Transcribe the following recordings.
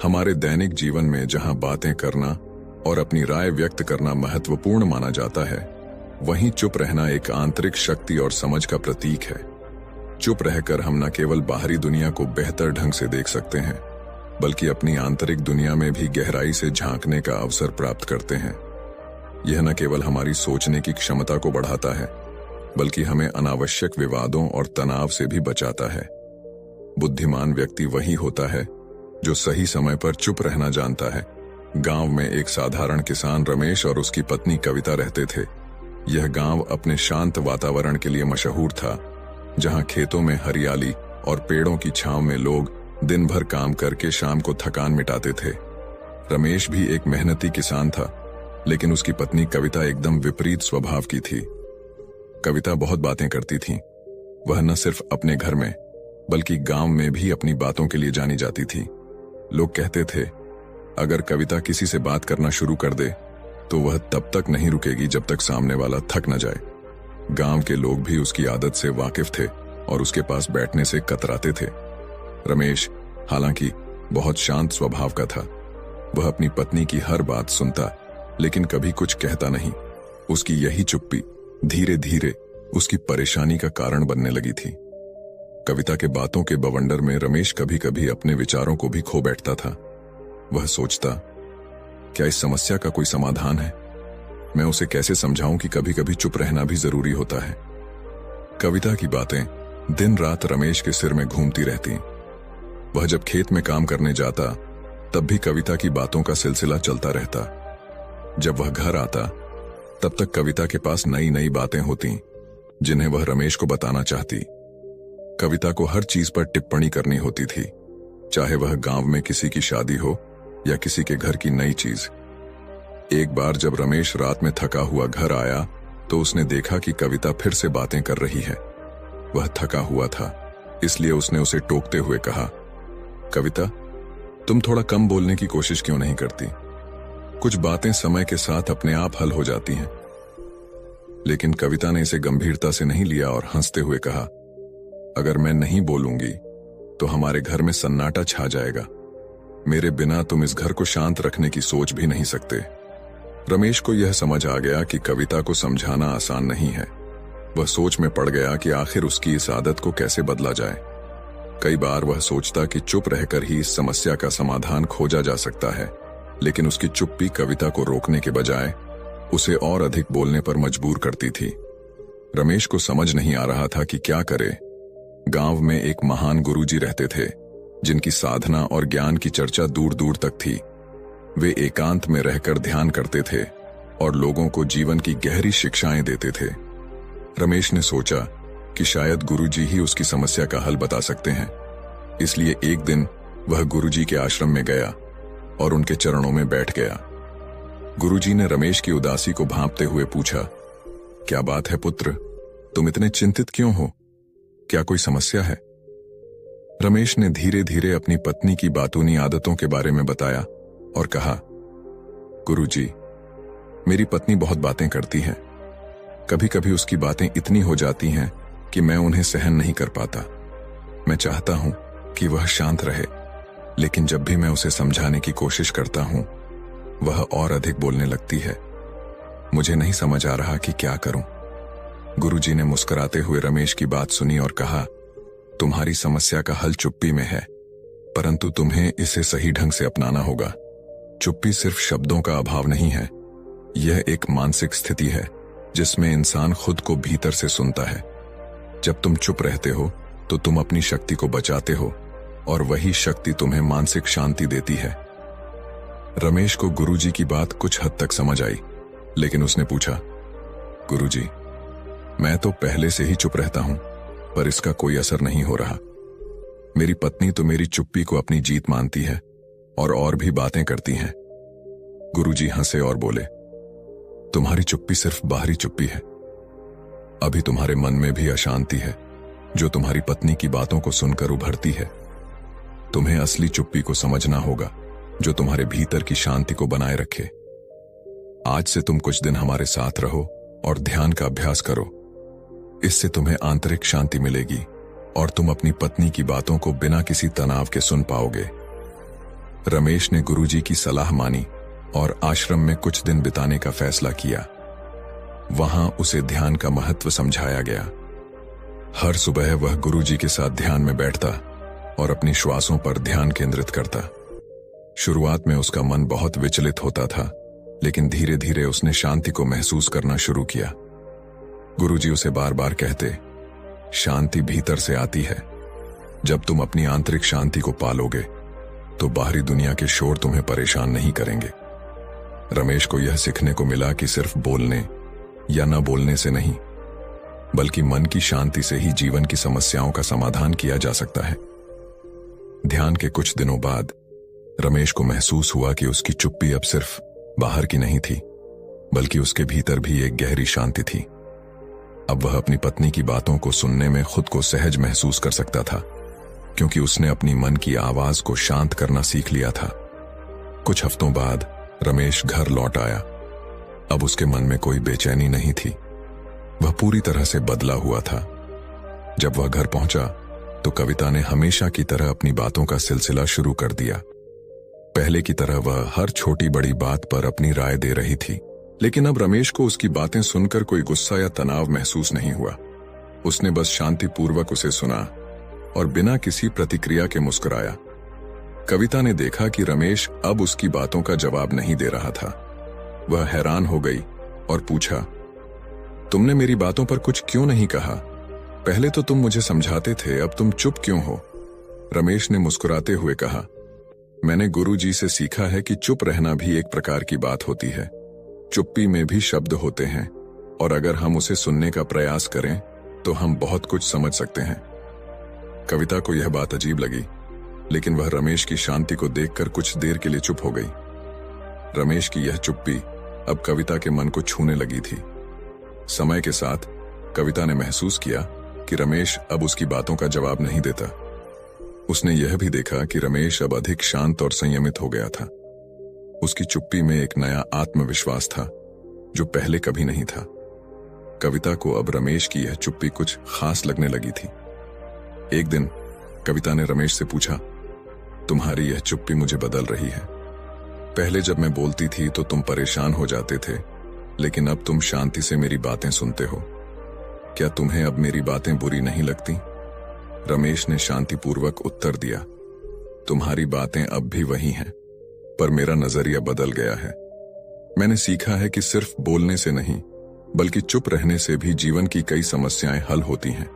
हमारे दैनिक जीवन में जहां बातें करना और अपनी राय व्यक्त करना महत्वपूर्ण माना जाता है, वहीं चुप रहना एक आंतरिक शक्ति और समझ का प्रतीक है। चुप रहकर हम न केवल बाहरी दुनिया को बेहतर ढंग से देख सकते हैं, बल्कि अपनी आंतरिक दुनिया में भी गहराई से झांकने का अवसर प्राप्त करते हैं। यह न केवल हमारी सोचने की क्षमता को बढ़ाता है, बल्कि हमें अनावश्यक विवादों और तनाव से भी बचाता है। बुद्धिमान व्यक्ति वही होता है जो सही समय पर चुप रहना जानता है। गांव में एक साधारण किसान रमेश और उसकी पत्नी कविता रहते थे। यह गांव अपने शांत वातावरण के लिए मशहूर था, जहां खेतों में हरियाली और पेड़ों की छांव में लोग दिन भर काम करके शाम को थकान मिटाते थे। रमेश भी एक मेहनती किसान था, लेकिन उसकी पत्नी कविता एकदम विपरीत स्वभाव की थी। कविता बहुत बातें करती थी। वह न सिर्फ अपने घर में बल्कि गांव में भी अपनी बातों के लिए जानी जाती थी। लोग कहते थे, अगर कविता किसी से बात करना शुरू कर दे तो वह तब तक नहीं रुकेगी जब तक सामने वाला थक न जाए। गांव के लोग भी उसकी आदत से वाकिफ थे और उसके पास बैठने से कतराते थे। रमेश हालांकि बहुत शांत स्वभाव का था। वह अपनी पत्नी की हर बात सुनता, लेकिन कभी कुछ कहता नहीं। उसकी यही चुप्पी धीरे धीरे उसकी परेशानी का कारण बनने लगी थी। कविता के बातों के बवंडर में रमेश कभी कभी अपने विचारों को भी खो बैठता था। वह सोचता, क्या इस समस्या का कोई समाधान है? मैं उसे कैसे समझाऊं कि कभी कभी चुप रहना भी जरूरी होता है। कविता की बातें दिन रात रमेश के सिर में घूमती रहती। वह जब खेत में काम करने जाता, तब भी कविता की बातों का सिलसिला चलता रहता। जब वह घर आता, तब तक कविता के पास नई नई बातें होती, जिन्हें वह रमेश को बताना चाहती। कविता को हर चीज पर टिप्पणी करनी होती थी, चाहे वह गांव में किसी की शादी हो या किसी के घर की नई चीज। एक बार जब रमेश रात में थका हुआ घर आया, तो उसने देखा कि कविता फिर से बातें कर रही है। वह थका हुआ था, इसलिए उसने उसे टोकते हुए कहा, कविता, तुम थोड़ा कम बोलने की कोशिश क्यों नहीं करती? कुछ बातें समय के साथ अपने आप हल हो जाती हैं। लेकिन कविता ने इसे गंभीरता से नहीं लिया और हंसते हुए कहा, अगर मैं नहीं बोलूंगी तो हमारे घर में सन्नाटा छा जाएगा। मेरे बिना तुम इस घर को शांत रखने की सोच भी नहीं सकते। रमेश को यह समझ आ गया कि कविता को समझाना आसान नहीं है। वह सोच में पड़ गया कि आखिर उसकी इस आदत को कैसे बदला जाए। कई बार वह सोचता कि चुप रहकर ही इस समस्या का समाधान खोजा जा सकता है, लेकिन उसकी चुप्पी कविता को रोकने के बजाय उसे और अधिक बोलने पर मजबूर करती थी। रमेश को समझ नहीं आ रहा था कि क्या करे। गांव में एक महान गुरुजी रहते थे, जिनकी साधना और ज्ञान की चर्चा दूर दूर तक थी। वे एकांत में रहकर ध्यान करते थे और लोगों को जीवन की गहरी शिक्षाएं देते थे। रमेश ने सोचा कि शायद गुरुजी ही उसकी समस्या का हल बता सकते हैं। इसलिए एक दिन वह गुरुजी के आश्रम में गया और उनके चरणों में बैठ गया। गुरुजी ने रमेश की उदासी को भांपते हुए पूछा, क्या बात है पुत्र, तुम इतने चिंतित क्यों हो? क्या कोई समस्या है? रमेश ने धीरे धीरे अपनी पत्नी की बातूनी आदतों के बारे में बताया और कहा, गुरुजी, मेरी पत्नी बहुत बातें करती है। कभी कभी उसकी बातें इतनी हो जाती हैं कि मैं उन्हें सहन नहीं कर पाता। मैं चाहता हूं कि वह शांत रहे, लेकिन जब भी मैं उसे समझाने की कोशिश करता हूं, वह और अधिक बोलने लगती है। मुझे नहीं समझ आ रहा कि क्या करूं। गुरुजी ने मुस्कुराते हुए रमेश की बात सुनी और कहा, तुम्हारी समस्या का हल चुप्पी में है, परंतु तुम्हें इसे सही ढंग से अपनाना होगा। चुप्पी सिर्फ शब्दों का अभाव नहीं है, यह एक मानसिक स्थिति है जिसमें इंसान खुद को भीतर से सुनता है। जब तुम चुप रहते हो तो तुम अपनी शक्ति को बचाते हो और वही शक्ति तुम्हें मानसिक शांति देती है। रमेश को गुरुजी की बात कुछ हद तक समझ आई, लेकिन उसने पूछा, गुरुजी, मैं तो पहले से ही चुप रहता हूं, पर इसका कोई असर नहीं हो रहा। मेरी पत्नी तो मेरी चुप्पी को अपनी जीत मानती है और भी बातें करती हैं। गुरुजी हंसे और बोले, तुम्हारी चुप्पी सिर्फ बाहरी चुप्पी है। अभी तुम्हारे मन में भी अशांति है, जो तुम्हारी पत्नी की बातों को सुनकर उभरती है। तुम्हें असली चुप्पी को समझना होगा, जो तुम्हारे भीतर की शांति को बनाए रखे। आज से तुम कुछ दिन हमारे साथ रहो और ध्यान का अभ्यास करो। इससे तुम्हें आंतरिक शांति मिलेगी और तुम अपनी पत्नी की बातों को बिना किसी तनाव के सुन पाओगे। रमेश ने गुरुजी की सलाह मानी और आश्रम में कुछ दिन बिताने का फैसला किया। वहां उसे ध्यान का महत्व समझाया गया। हर सुबह वह गुरुजी के साथ ध्यान में बैठता और अपनी श्वासों पर ध्यान केंद्रित करता। शुरुआत में उसका मन बहुत विचलित होता था, लेकिन धीरे धीरे उसने शांति को महसूस करना शुरू किया। गुरुजी उसे बार बार कहते, शांति भीतर से आती है। जब तुम अपनी आंतरिक शांति को पालोगे तो बाहरी दुनिया के शोर तुम्हें परेशान नहीं करेंगे। रमेश को यह सीखने को मिला कि सिर्फ बोलने या न बोलने से नहीं, बल्कि मन की शांति से ही जीवन की समस्याओं का समाधान किया जा सकता है। ध्यान के कुछ दिनों बाद रमेश को महसूस हुआ कि उसकी चुप्पी अब सिर्फ बाहर की नहीं थी, बल्कि उसके भीतर भी एक गहरी शांति थी। अब वह अपनी पत्नी की बातों को सुनने में खुद को सहज महसूस कर सकता था, क्योंकि उसने अपनी मन की आवाज को शांत करना सीख लिया था। कुछ हफ्तों बाद रमेश घर लौट आया। अब उसके मन में कोई बेचैनी नहीं थी। वह पूरी तरह से बदला हुआ था। जब वह घर पहुंचा तो कविता ने हमेशा की तरह अपनी बातों का सिलसिला शुरू कर दिया। पहले की तरह वह हर छोटी बड़ी बात पर अपनी राय दे रही थी, लेकिन अब रमेश को उसकी बातें सुनकर कोई गुस्सा या तनाव महसूस नहीं हुआ। उसने बस शांतिपूर्वक उसे सुना और बिना किसी प्रतिक्रिया के मुस्कुराया। कविता ने देखा कि रमेश अब उसकी बातों का जवाब नहीं दे रहा था। वह हैरान हो गई और पूछा, तुमने मेरी बातों पर कुछ क्यों नहीं कहा? पहले तो तुम मुझे समझाते थे, अब तुम चुप क्यों हो? रमेश ने मुस्कुराते हुए कहा, मैंने गुरुजी से सीखा है कि चुप रहना भी एक प्रकार की बात होती है। चुप्पी में भी शब्द होते हैं और अगर हम उसे सुनने का प्रयास करें तो हम बहुत कुछ समझ सकते हैं। कविता को यह बात अजीब लगी, लेकिन वह रमेश की शांति को देखकर कुछ देर के लिए चुप हो गई। रमेश की यह चुप्पी अब कविता के मन को छूने लगी थी। समय के साथ कविता ने महसूस किया कि रमेश अब उसकी बातों का जवाब नहीं देता। उसने यह भी देखा कि रमेश अब अधिक शांत और संयमित हो गया था। उसकी चुप्पी में एक नया आत्मविश्वास था जो पहले कभी नहीं था। कविता को अब रमेश की यह चुप्पी कुछ खास लगने लगी थी। एक दिन कविता ने रमेश से पूछा, तुम्हारी यह चुप्पी मुझे बदल रही है। पहले जब मैं बोलती थी तो तुम परेशान हो जाते थे, लेकिन अब तुम शांति से मेरी बातें सुनते हो। क्या तुम्हें अब मेरी बातें बुरी नहीं लगती? रमेश ने शांतिपूर्वक उत्तर दिया, तुम्हारी बातें अब भी वही हैं, पर मेरा नजरिया बदल गया है। मैंने सीखा है कि सिर्फ बोलने से नहीं, बल्कि चुप रहने से भी जीवन की कई समस्याएं हल होती हैं।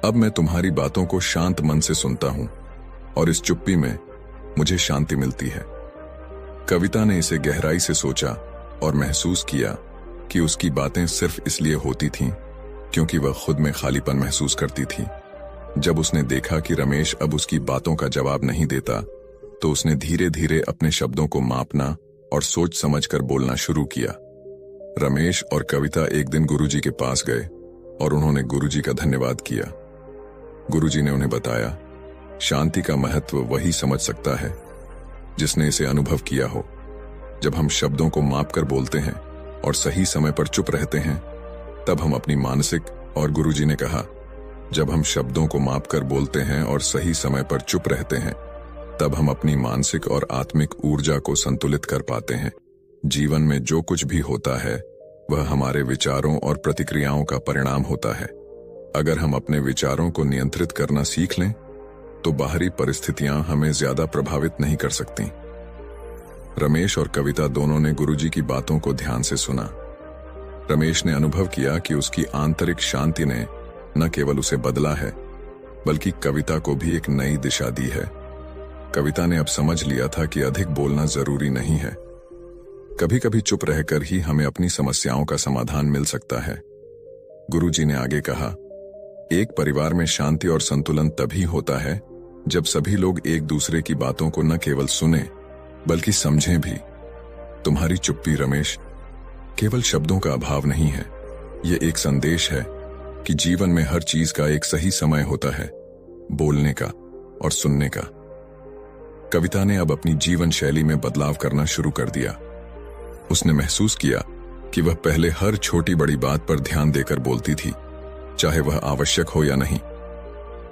अब मैं तुम्हारी बातों को शांत मन से सुनता हूं और इस चुप्पी में मुझे शांति मिलती है। कविता ने इसे गहराई से सोचा और महसूस किया कि उसकी बातें सिर्फ इसलिए होती थीं क्योंकि वह खुद में खालीपन महसूस करती थी। जब उसने देखा कि रमेश अब उसकी बातों का जवाब नहीं देता, तो उसने धीरे धीरे अपने शब्दों को मापना और सोच समझकर बोलना शुरू किया। रमेश और कविता एक दिन गुरुजी के पास गए और उन्होंने गुरुजी का धन्यवाद किया। गुरुजी ने उन्हें बताया, शांति का महत्व वही समझ सकता है जिसने इसे अनुभव किया हो। जब हम शब्दों को मापकर बोलते हैं और सही समय पर चुप रहते हैं, तब हम अपनी मानसिक और गुरुजी ने कहा, जब हम शब्दों को मापकर बोलते हैं और सही समय पर चुप रहते हैं, तब हम अपनी मानसिक और आत्मिक ऊर्जा को संतुलित कर पाते हैं। जीवन में जो कुछ भी होता है वह हमारे विचारों और प्रतिक्रियाओं का परिणाम होता है। अगर हम अपने विचारों को नियंत्रित करना सीख लें तो बाहरी परिस्थितियां हमें ज्यादा प्रभावित नहीं कर सकती। रमेश और कविता दोनों ने गुरुजी की बातों को ध्यान से सुना। रमेश ने अनुभव किया कि उसकी आंतरिक शांति ने न केवल उसे बदला है, बल्कि कविता को भी एक नई दिशा दी है। कविता ने अब समझ लिया था कि अधिक बोलना जरूरी नहीं है। कभी कभी चुप रहकर ही हमें अपनी समस्याओं का समाधान मिल सकता है। गुरुजी ने आगे कहा, एक परिवार में शांति और संतुलन तभी होता है जब सभी लोग एक दूसरे की बातों को न केवल सुने बल्कि समझें भी। तुम्हारी चुप्पी रमेश केवल शब्दों का अभाव नहीं है, ये एक संदेश है कि जीवन में हर चीज का एक सही समय होता है, बोलने का और सुनने का। कविता ने अब अपनी जीवन शैली में बदलाव करना शुरू कर दिया। उसने महसूस किया कि वह पहले हर छोटी बड़ी बात पर ध्यान देकर बोलती थी, चाहे वह आवश्यक हो या नहीं।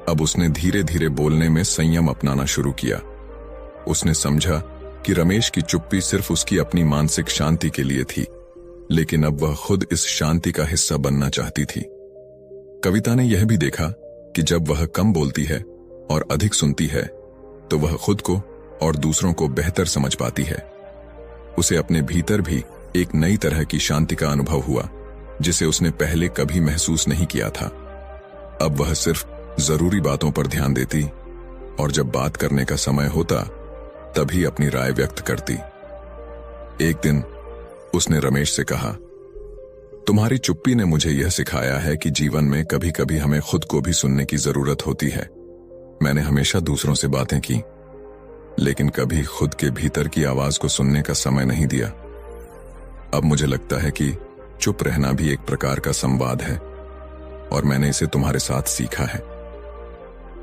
अब उसने धीरे धीरे बोलने में संयम अपनाना शुरू किया। उसने समझा कि रमेश की चुप्पी सिर्फ उसकी अपनी मानसिक शांति के लिए थी, लेकिन अब वह खुद इस शांति का हिस्सा बनना चाहती थी। कविता ने यह भी देखा कि जब वह कम बोलती है और अधिक सुनती है तो वह खुद को और दूसरों को बेहतर समझ पाती है। उसे अपने भीतर भी एक नई तरह की शांति का अनुभव हुआ जिसे उसने पहले कभी महसूस नहीं किया था। अब वह सिर्फ जरूरी बातों पर ध्यान देती और जब बात करने का समय होता तभी अपनी राय व्यक्त करती। एक दिन उसने रमेश से कहा, तुम्हारी चुप्पी ने मुझे यह सिखाया है कि जीवन में कभी कभी हमें खुद को भी सुनने की जरूरत होती है। मैंने हमेशा दूसरों से बातें की, लेकिन कभी खुद के भीतर की आवाज को सुनने का समय नहीं दिया। अब मुझे लगता है कि चुप रहना भी एक प्रकार का संवाद है और मैंने इसे तुम्हारे साथ सीखा है।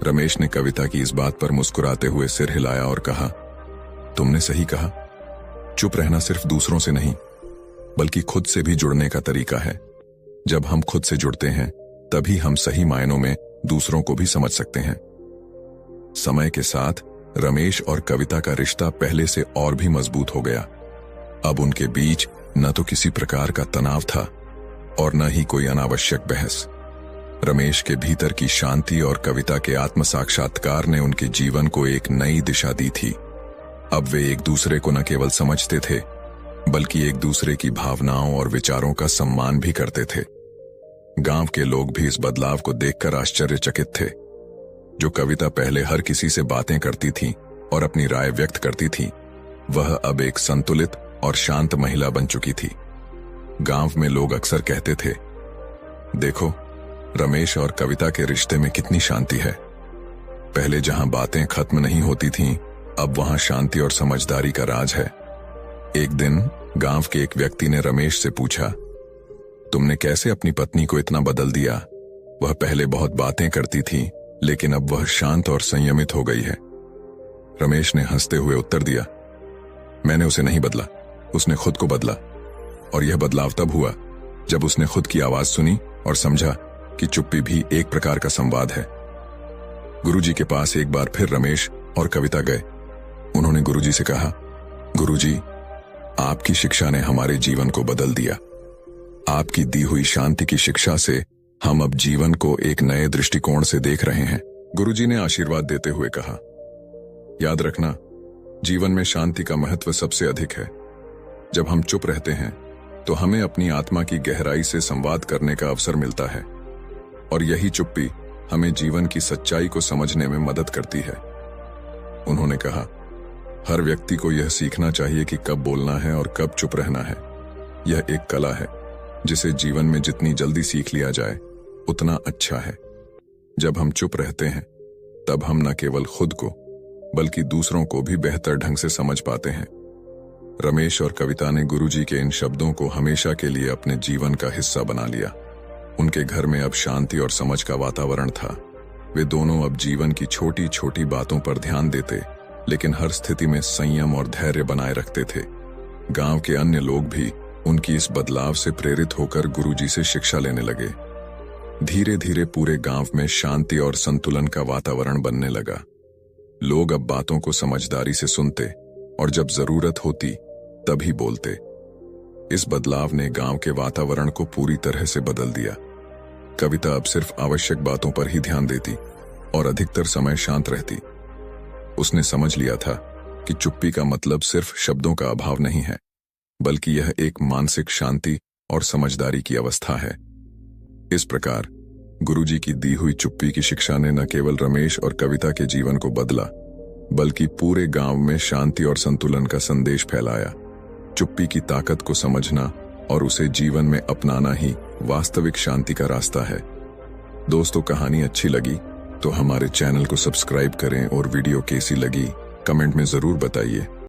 रमेश ने कविता की इस बात पर मुस्कुराते हुए सिर हिलाया और कहा, तुमने सही कहा। चुप रहना सिर्फ दूसरों से नहीं बल्कि खुद से भी जुड़ने का तरीका है। जब हम खुद से जुड़ते हैं तभी हम सही मायनों में दूसरों को भी समझ सकते हैं। समय के साथ रमेश और कविता का रिश्ता पहले से और भी मजबूत हो गया। अब उनके बीच न तो किसी प्रकार का तनाव था और न ही कोई अनावश्यक बहस। रमेश के भीतर की शांति और कविता के आत्म साक्षात्कार ने उनके जीवन को एक नई दिशा दी थी। अब वे एक दूसरे को न केवल समझते थे बल्कि एक दूसरे की भावनाओं और विचारों का सम्मान भी करते थे। गांव के लोग भी इस बदलाव को देखकर आश्चर्यचकित थे। जो कविता पहले हर किसी से बातें करती थी और अपनी राय व्यक्त करती थी, वह अब एक संतुलित और शांत महिला बन चुकी थी। गांव में लोग अक्सर कहते थे, देखो रमेश और कविता के रिश्ते में कितनी शांति है। पहले जहां बातें खत्म नहीं होती थीं, अब वहां शांति और समझदारी का राज है। एक दिन गांव के एक व्यक्ति ने रमेश से पूछा, तुमने कैसे अपनी पत्नी को इतना बदल दिया? वह पहले बहुत बातें करती थी लेकिन अब वह शांत और संयमित हो गई है। रमेश ने हंसते हुए उत्तर दिया, मैंने उसे नहीं बदला, उसने खुद को बदला। और यह बदलाव तब हुआ जब उसने खुद की आवाज सुनी और समझा कि चुप्पी भी एक प्रकार का संवाद है। गुरुजी के पास एक बार फिर रमेश और कविता गए। उन्होंने गुरुजी से कहा, गुरुजी, आपकी शिक्षा ने हमारे जीवन को बदल दिया। आपकी दी हुई शांति की शिक्षा से हम अब जीवन को एक नए दृष्टिकोण से देख रहे हैं। गुरुजी ने आशीर्वाद देते हुए कहा, याद रखना, जीवन में शांति का महत्व सबसे अधिक है। जब हम चुप रहते हैं तो हमें अपनी आत्मा की गहराई से संवाद करने का अवसर मिलता है और यही चुप्पी हमें जीवन की सच्चाई को समझने में मदद करती है। उन्होंने कहा, हर व्यक्ति को यह सीखना चाहिए कि कब बोलना है और कब चुप रहना है। यह एक कला है जिसे जीवन में जितनी जल्दी सीख लिया जाए उतना अच्छा है। जब हम चुप रहते हैं तब हम न केवल खुद को बल्कि दूसरों को भी बेहतर ढंग से समझ पाते हैं। रमेश और कविता ने गुरुजी के इन शब्दों को हमेशा के लिए अपने जीवन का हिस्सा बना लिया। उनके घर में अब शांति और समझ का वातावरण था। वे दोनों अब जीवन की छोटी छोटी बातों पर ध्यान देते लेकिन हर स्थिति में संयम और धैर्य बनाए रखते थे। गांव के अन्य लोग भी उनकी इस बदलाव से प्रेरित होकर गुरुजी से शिक्षा लेने लगे। धीरे धीरे पूरे गांव में शांति और संतुलन का वातावरण बनने लगा। लोग अब बातों को समझदारी से सुनते और जब जरूरत होती तभी बोलते। इस बदलाव ने गांव के वातावरण को पूरी तरह से बदल दिया। कविता अब सिर्फ आवश्यक बातों पर ही ध्यान देती और अधिकतर समय शांत रहती। उसने समझ लिया था कि चुप्पी का मतलब सिर्फ शब्दों का अभाव नहीं है बल्कि यह एक मानसिक शांति और समझदारी की अवस्था है। इस प्रकार गुरुजी की दी हुई चुप्पी की शिक्षा ने न केवल रमेश और कविता के जीवन को बदला बल्कि पूरे गांव में शांति और संतुलन का संदेश फैलाया। चुप्पी की ताकत को समझना और उसे जीवन में अपनाना ही वास्तविक शांति का रास्ता है। दोस्तों, कहानी अच्छी लगी तो हमारे चैनल को सब्सक्राइब करें और वीडियो कैसी लगी कमेंट में जरूर बताइए।